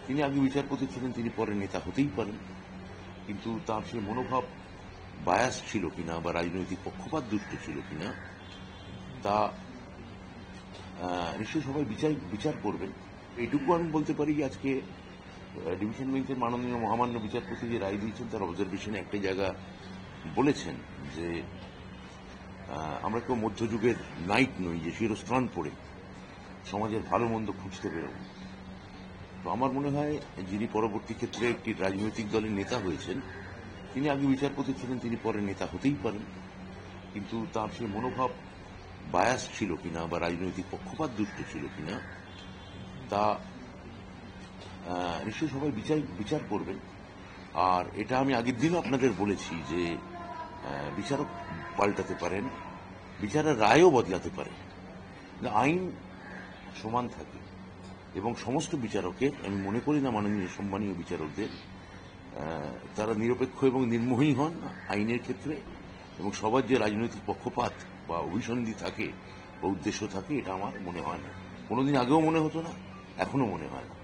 তিনি আগে বিচারপতি ছিলেন, তিনি পরে নেতা হতেই পারেন, কিন্তু তার সে মনোভাব বায়াস ছিল কিনা বা রাজনৈতিক পক্ষপাত দুষ্ট ছিল কিনা তা নিশ্চয়ই সবাই বিচার করবেন। এইটুকু আমি বলতে পারি যে আজকে ডিভিশন বেঞ্চের মাননীয় মহামান্য বিচারপতি যে রায় দিয়েছেন তার অবজারভেশনে একটা জায়গা বলেছেন যে আমরা কেউ মধ্যযুগের নাইট নই যে শিরস্ত্রাণ পড়ে সমাজের ভালো মন্দ খুঁজতে বেরোব। তো আমার মনে হয় যিনি পরবর্তী ক্ষেত্রে একটি রাজনৈতিক দলের নেতা হয়েছেন, তিনি আগে বিচারপতি ছিলেন, তিনি পরে নেতা হতেই পারেন, কিন্তু তার সে মনোভাব বায়াস ছিল কিনা বা রাজনৈতিক পক্ষপাত দুষ্ট ছিল কিনা তা নিশ্চয়ই সবাই বিচার করবেন। আর এটা আমি আগের দিনও আপনাদের বলেছি যে বিচারক পাল্টাতে পারেন, বিচারের রায়ও বদলাতে পারে, আইন সমান থাকে এবং সমস্ত বিচারকের, আমি মনে করি না মাননীয় সম্মানীয় বিচারকদের, তারা নিরপেক্ষ এবং নির্মোহী হন আইনের ক্ষেত্রে, এবং সবার যে রাজনৈতিক পক্ষপাত বা অভিসন্ধি থাকে বা উদ্দেশ্য থাকে, এটা আমার মনে হয় না, কোনোদিন আগেও মনে হতো না, এখনো মনে হয় না।